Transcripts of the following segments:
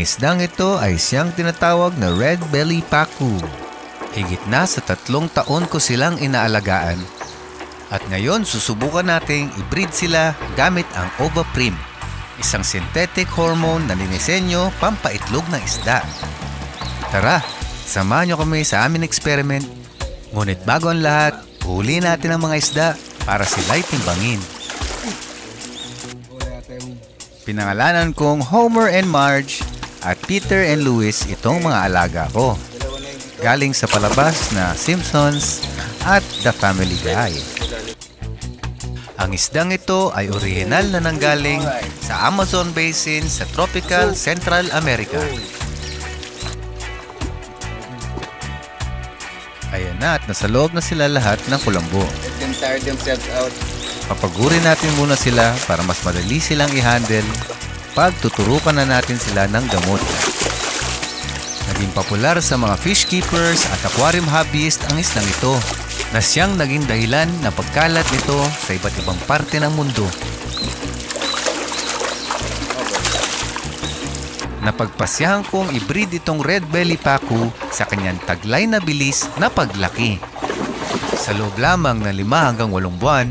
Ang isdang ito ay siyang tinatawag na red belly pacu. Higit na sa 3 taon ko silang inaalagaan. At ngayon susubukan nating i-breed sila gamit ang Ovaprim, isang synthetic hormone na dinisenyo pampaitlog ng isda. Tara, samahan niyo kami sa aming experiment. Ngunit bago ang lahat, huli natin ang mga isda para sila'y timbangin. Pinangalanan kong Homer and Marge at Peter and Louis itong mga alaga ko. Galing sa palabas na Simpsons at The Family Guy. Ang isdang ito ay orihinal na nanggaling sa Amazon Basin sa tropical Central America. Ayan na at nasa loob na sila lahat ng kulambo. Papagurin natin muna sila para mas madali silang i-handle pag tuturukan na natin sila ng gamot. Naging popular sa mga fish keepers at aquarium hobbyist ang isdang ito na siyang naging dahilan na pagkalat nito sa iba't ibang parte ng mundo. Napagpasyahan kong i-breed itong red belly pacu sa kanyang taglay na bilis na paglaki. Sa loob lamang ng 5 hanggang 8 buwan,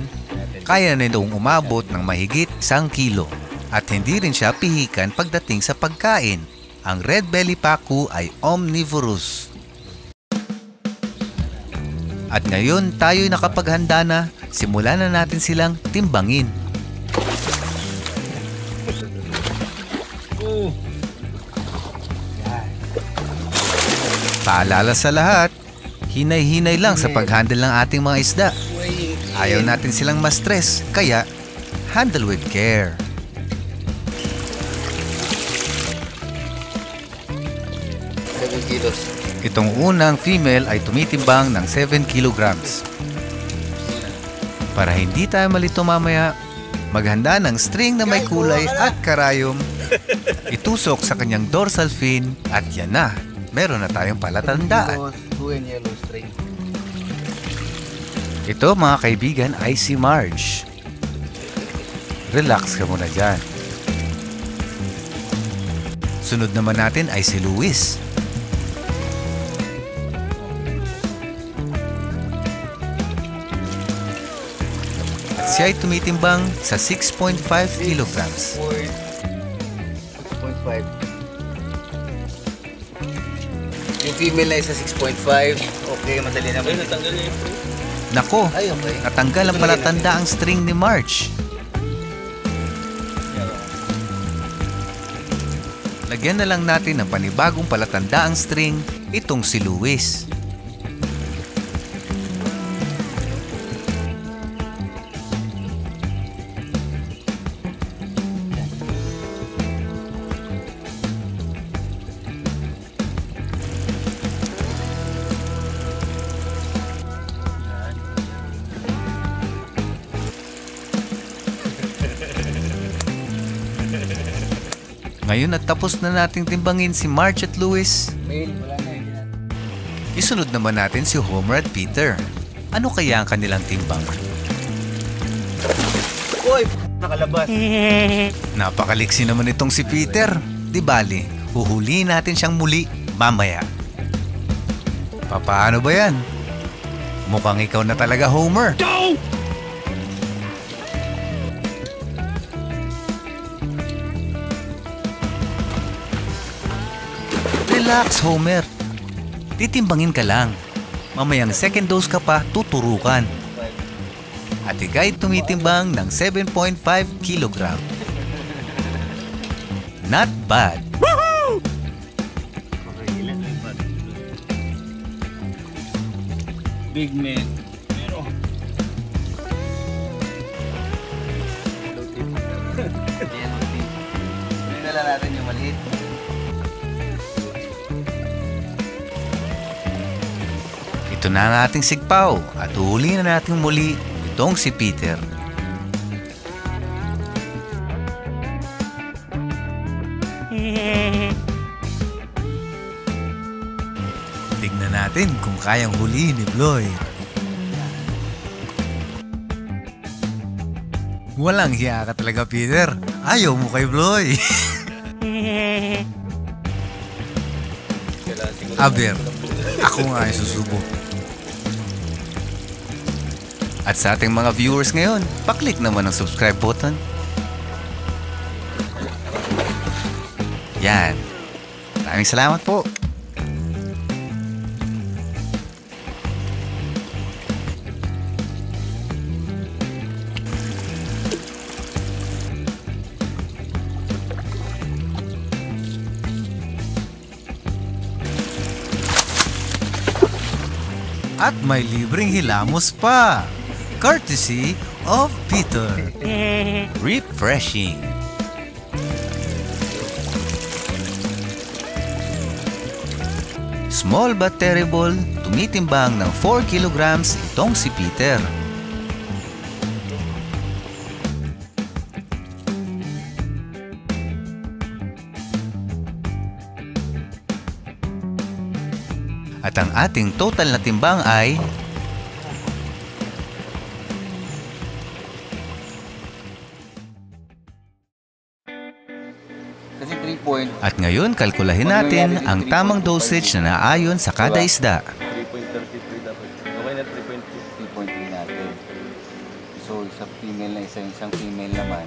kaya na itong umabot ng mahigit 1 kilo at hindi rin siya pihikan pagdating sa pagkain. Ang red belly pacu ay omnivorous. At ngayon tayo'y nakapaghanda na, simulan na natin silang timbangin. Paalala sa lahat, hinay-hinay lang sa pag-handle ng ating mga isda. Ayaw natin silang ma-stress, kaya handle with care. Itong unang female ay tumitimbang ng 7 kilograms. Para hindi tayo malito mamaya, maghanda ng string na may kulay at karayom, itusok sa kanyang dorsal fin at yan na, meron na tayong palatandaan. Ito mga kaibigan ay si Marge. Relax ka muna dyan. Sunod naman natin ay si Louis. At siya ay tumitimbang sa 6.5 kilograms. 6.5. Yung female na isa 6.5. Okay, madali naman. Natanggal na yung Nako, natanggal ang palatanda ang string ni Marge. Lagyan na lang natin ng panibagong palatanda ang string, itong si Louis. Ngayon at tapos na nating timbangin si Marge at Louis. Isunod naman natin si Homer at Peter. Ano kaya ang kanilang timbang? Uy, nakalabas. Napakaliksi naman itong si Peter. Di bali, huhulihin natin siyang muli mamaya. Paano ba yan? Mukhang ikaw na talaga, Homer. Relax, Homer. Titimbangin ka lang. Mamayang second dose ka pa, tuturukan. At ika'y tumitimbang ng 7.5 kilogram. Not bad. Woohoo! Big man. Tingnan natin yung maliit. Ito na ang ating sigpaw at huli na natin muli itong si Peter. Tignan natin kung kayang hulihin ni Bloy. Walang hiya ka talaga, Peter. Ayaw mo kay Bloy. Aber, ako nga ay susubok. At sa ating mga viewers ngayon, paklik naman ang subscribe button. Yan. Maraming salamat po. At may libreng hilamos pa. Courtesy of Peter. Refreshing. Small but terrible, tumitimbang ng 4 kilograms itong si Peter. At ang ating total na timbang ay Kasi 3 point. at ngayon kalkulahin natin ang tamang dosage na naayon sa kada isda. 3.33 dapat. Okay na 3.2. 3.3 natin. So, isang female na isang female naman.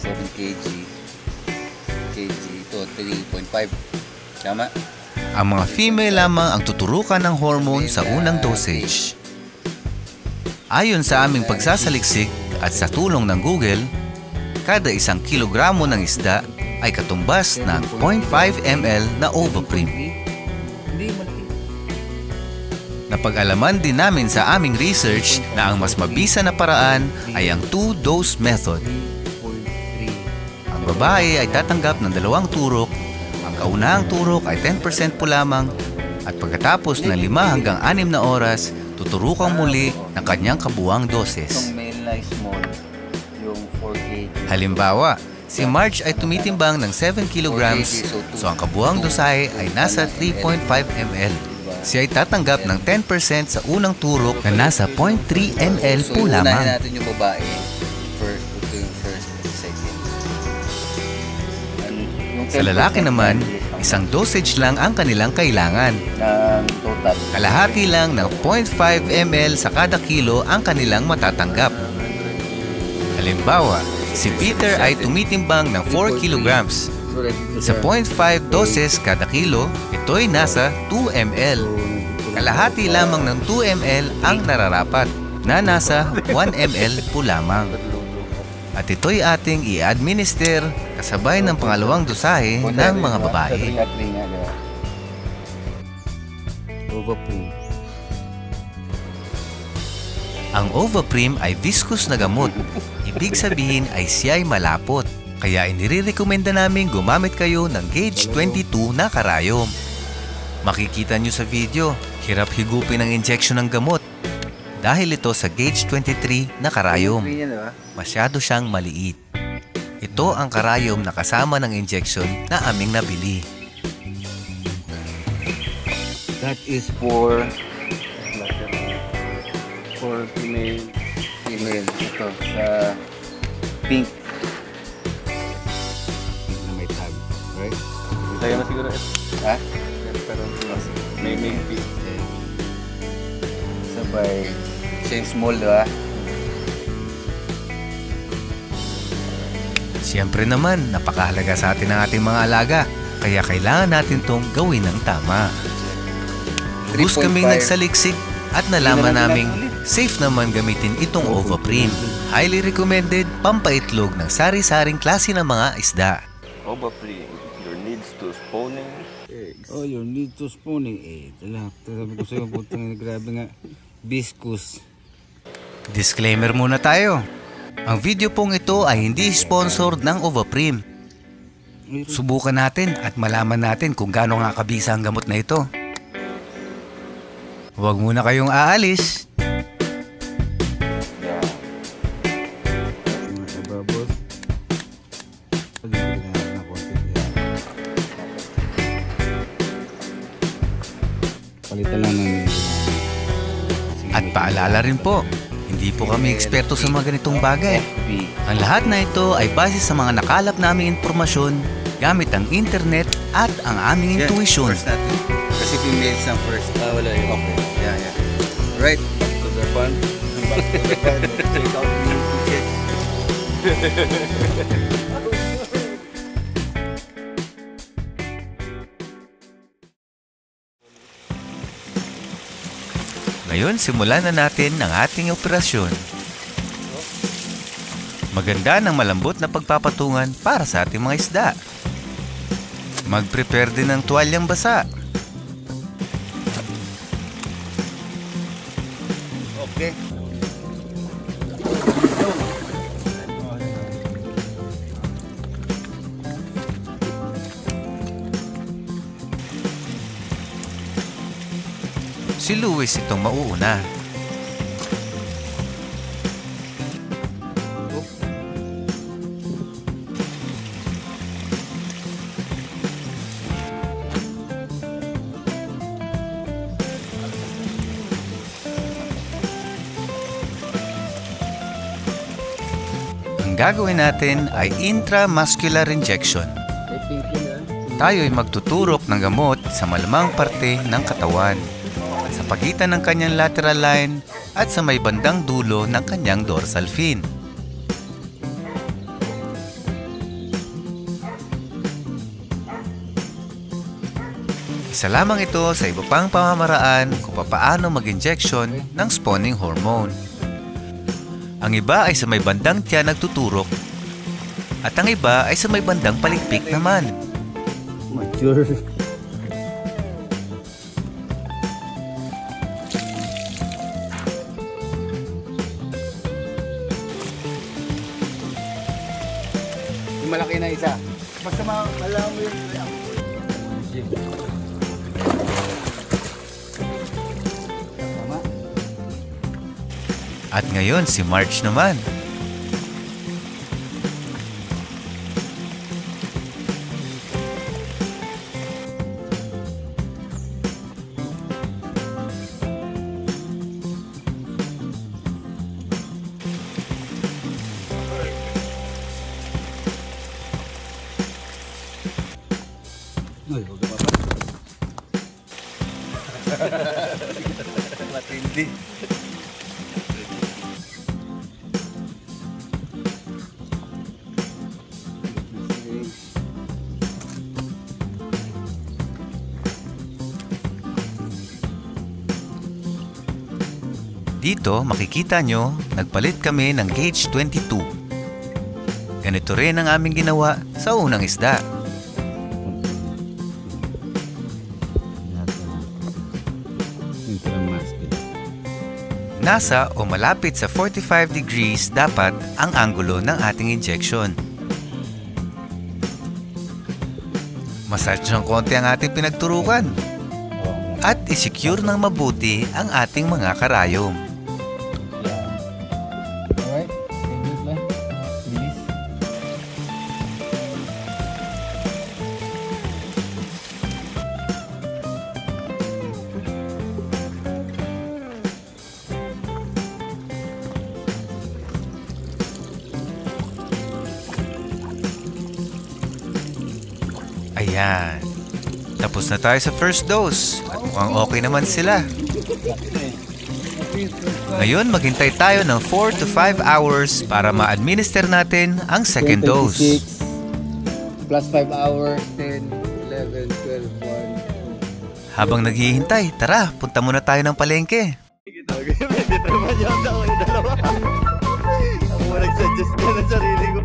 7 kg. Ito, 3.5. Tama? Ang mga female lamang ang tuturukan ng hormone sa unang dosage. Ayon sa aming pagsasaliksik at sa tulong ng Google, kada 1 kilogramo ng isda ay katumbas ng 0.5 ml na Ovaprim. Napag-alaman din namin sa aming research na ang mas mabisa na paraan ay ang 2-dose method. Ang babae ay tatanggap ng 2 turok, ang kaunahang turok ay 10% po lamang at pagkatapos ng 5 hanggang 6 na oras, tuturukang muli ng kanyang kabuuang doses. Itong male na small, yung 4 kg. Halimbawa, si Marge ay tumitimbang ng 7 kilograms, so ang kabuuang dosahe ay nasa 3.5 ml. Siya ay tatanggap ng 10% sa unang turok na nasa 0.3 ml po unahin lamang. natin yung babae. Ito yung first, second. Sa lalaki naman, isang dosage lang ang kanilang kailangan. Ng total. Kalahati lang ng 0.5 ml sa kada kilo ang kanilang matatanggap. Halimbawa, si Peter ay tumitimbang ng 4 kilograms. Sa 0.5 doses kada kilo, ito'y nasa 2 ml. Kalahati lamang ng 2 ml ang nararapat, na nasa 1 ml po lamang. At ito'y ating i-administer kasabay ng pangalawang dosahe ng mga babae. Ovaprim. Ang Ovaprim ay viscous na gamot. Ibig sabihin ay siya'y malapot. Kaya inirekomenda namin gumamit kayo ng gauge 22 na karayom. Makikita nyo sa video, hirap higupin ang injection ng gamot. Dahil ito sa gauge 23 na karayom, masyado siyang maliit. Ito ang karayom na kasama ng injection na aming nabili. That is for female. female. Ito, sa pink. Pink na may tag. Right? Tayo na siguro. Ha? Pero may pink. Sabay. Siya yung small, diba? Siyempre naman, napakahalaga sa atin ang ating mga alaga. Kaya kailangan natin tong gawin ng tama. Bus kaming 3.5. nagsaliksik at nalaman naming safe naman gamitin itong Ovaprim. Highly recommended, pampaitlog ng sari-saring klase ng mga isda. Ovaprim, your needs to spawning eggs. Oh, you need to spawning egg. Sabi ko sa'yo, putang grabe nga. Viscous. Disclaimer muna tayo. Ang video pong ito ay hindi sponsored ng Ovaprim. Subukan natin at malaman natin kung gaano nga kabisa ang gamot na ito. Huwag muna kayong aalis. Palitan lang ng... At paalala rin po, hindi po kami eksperto sa mga ganitong bagay. Ang lahat na ito ay base sa mga nakalap naming impormasyon gamit ang internet at ang aming intuition. First natin. Kasi females ang first. Wala yun. Okay. Yeah. Right. To the fun. Back to the fun. Check out the chicks. Ngayon, simulan na natin ang ating operasyon. Maganda ng malambot na pagpapatungan para sa ating mga isda. Mag-prepare din ng tuwalyang basa. Okay. Si Luis itong mauuna. Ang gagawin natin ay intramuscular injection. Tayo ay magtuturok ng gamot sa malamang parte ng katawan, sa pagitan ng kanyang lateral line at sa may bandang dulo ng kanyang dorsal fin. Isa lamang ito sa iba pang pamamaraan kung papaano mag-injection ng spawning hormone. Ang iba ay sa may bandang tiyan nagtuturok at ang iba ay sa may bandang palikpik naman. Mature. Malaki na isa. Basta malaman mo yung tama. At ngayon si March naman. Ay, huwag ka pa. Matindi. Dito makikita nyo, nagpalit kami ng gauge 22. Ganito rin ang aming ginawa sa unang isda. Nasa o malapit sa 45 degrees dapat ang anggulo ng ating injection. Massage ng konti ang ating pinagturukan at isecure ng mabuti ang ating mga karayom. Alright, good lang. Bilis. Ayan. Tapos na tayo sa first dose at mukhang okay naman sila. Ngayon, maghintay tayo ng 4 to 5 hours para ma-administer natin ang second dose. Plus 5 hours, 10, 11, 12, 1. Habang naghihintay, tara, punta muna tayo ng palengke. Ako nag-suggest ka ng sarili ko.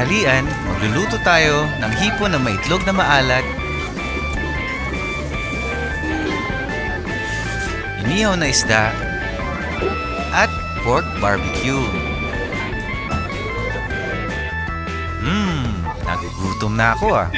tanghalian, magluluto tayo ng hipon na maitlog na maalat, inihaw na isda, at pork barbecue. Nagugutom na ako ah.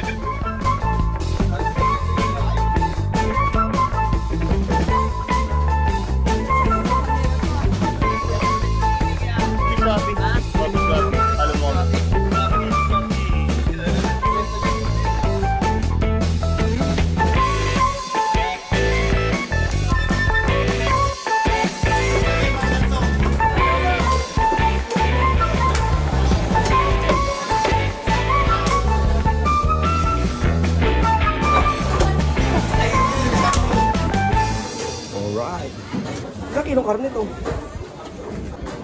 Kilong karne to.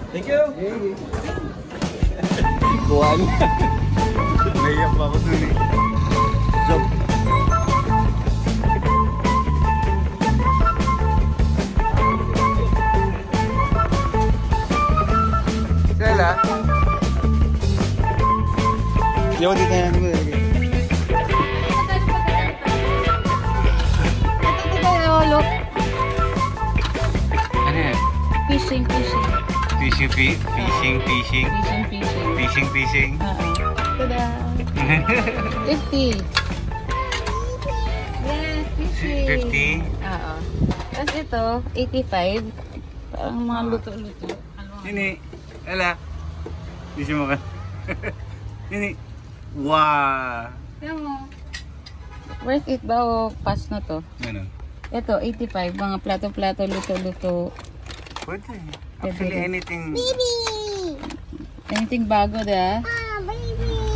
Thank you. Buwan. Naiyak pa ako dun eh. Job. Sila? Yo, dito na natin. Look. Ano yan? Fishing. Fishing. Tada! 50. Yes, fishing. 50. Oo. Tapos ito, 85. Parang mga luto-luto. Nini, ala. Hindi mo ka. Nini. Wow. Tignan mo. Worth it ba o pass na to? Ano? Ito, 85. Mga plato-plato, luto-luto. Pwede. Actually, anything. Anything bago da?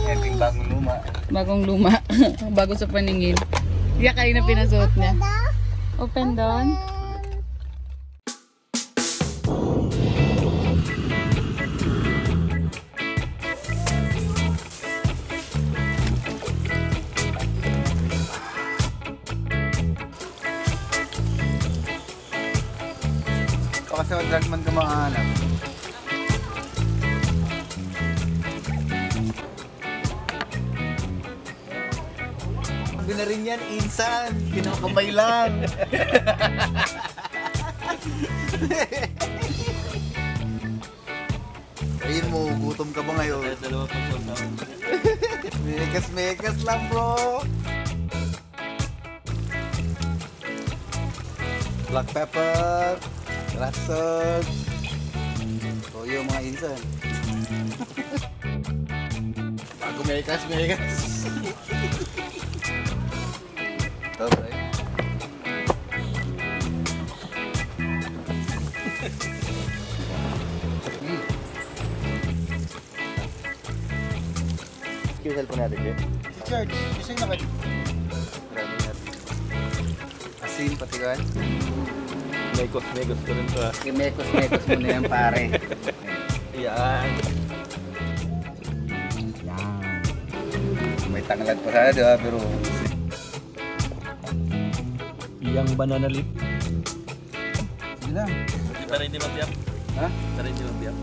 Anything bagong luma. Bagong luma. Bago sa paningin. Kaya kayo na pinasuot niya. Open down. Kasi wag man ka makahanap. Sabi na rin yan, insan. Kinakamay lang. Ayun mo, gutom ka ba ngayon? Mekas lang bro. Black pepper. Rasog. Toyo mga insan. Bago mekas. Okay. Yung cellphone natin, Jeff? Charge. Kasi na kayo. Grabe natin. Asin, pati kan? Mekos ko rin to ah. Mekos mo na yan, pare. Yan. May tanglad pa sana, di ba? Pero... Iyang banana leaf. Sige lang. Tara hindi mabiyap. Ha? Tara hindi mabiyap.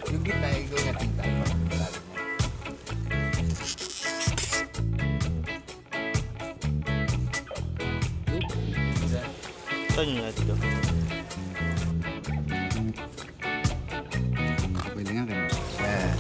Yung gitna, ikaw nga tingka. Saan nyo nga dito? Pwede nga kayo. Yeah.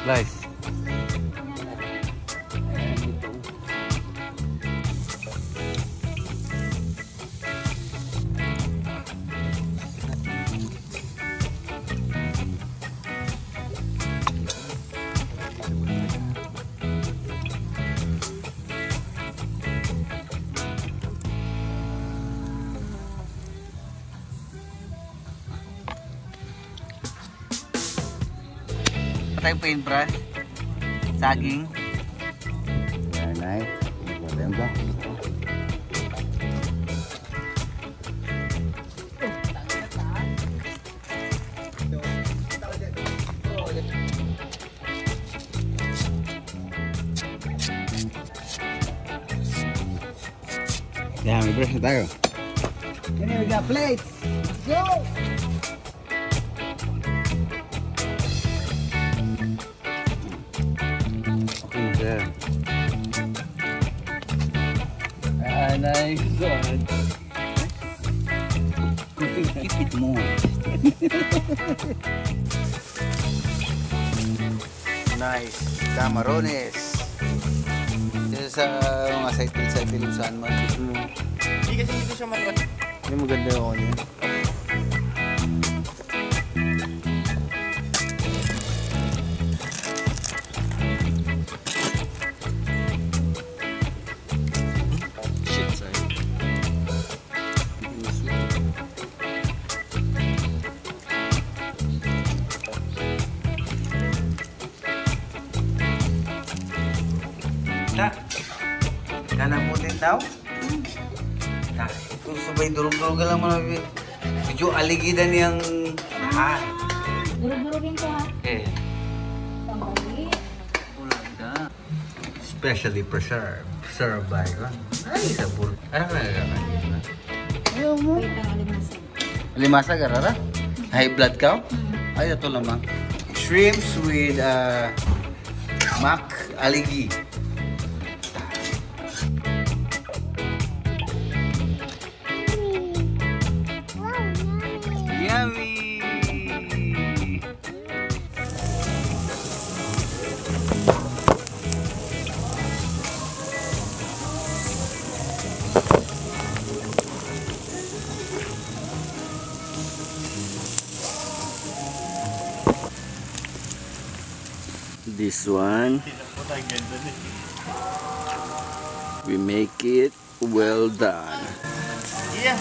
Slice. tayong paintbrush. Saging. Very nice. Maganda. Yeah, may brush na tayo. Okay, we got plates. Let's go! Okay, sir. Nice one. Keep it more. Nice. Camarones. Kasi sa mga cycle saan man gusto mo. Hindi kasi dito siya matrat. Hindi maganda yung ano yun. Shit, sorry. Ta, kanan mo din daw? Ta, kung sabay durog-durog lang mo na medyo aligidan niyang Durug-durugin ko ha. eh, Pambali. ulanda. Specially preserved by ko. Ay, sabor. Ano ka nagkakain? Ayaw mo. Wait lang, alimasag. Limasa ka, Rara? High blood ka? Ay, ito naman. Shrimps with mac aligi. Yummy! This one, we make it well done. Yeah.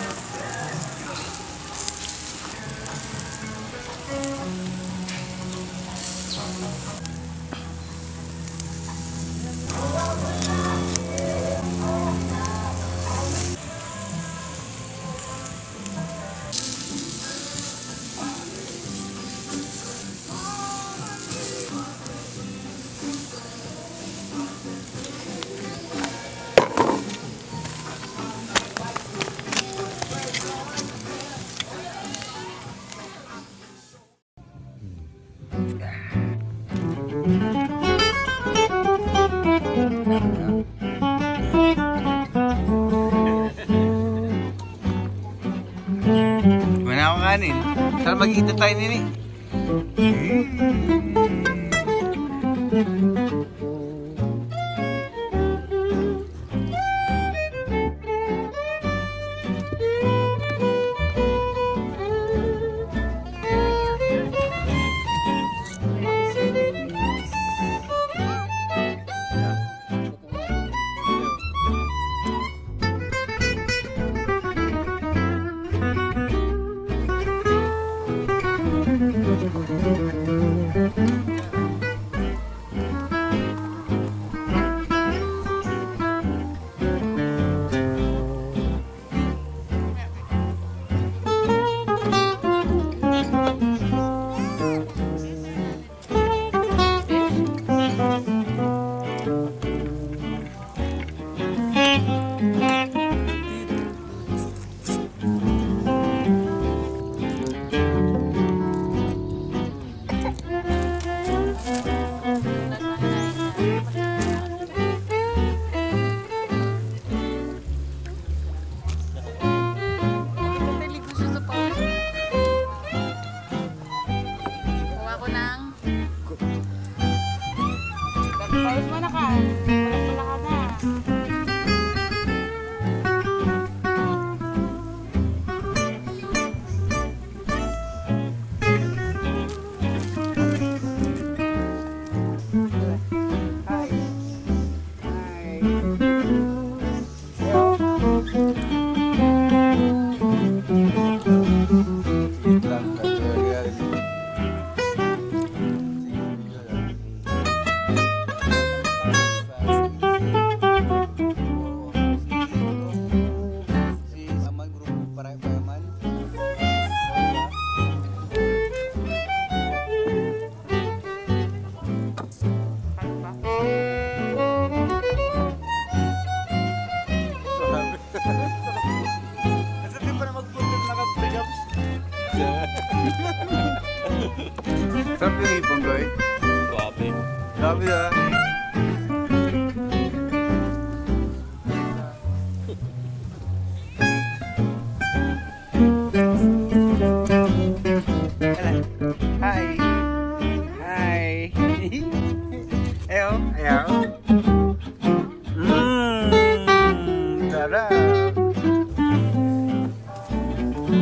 Wala akong kanin. Saan mag-iita tayo nini?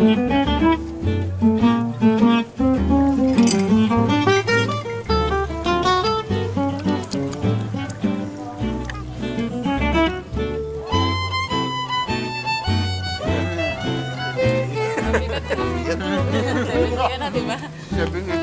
Sabi ka na, di ba? Sabi nga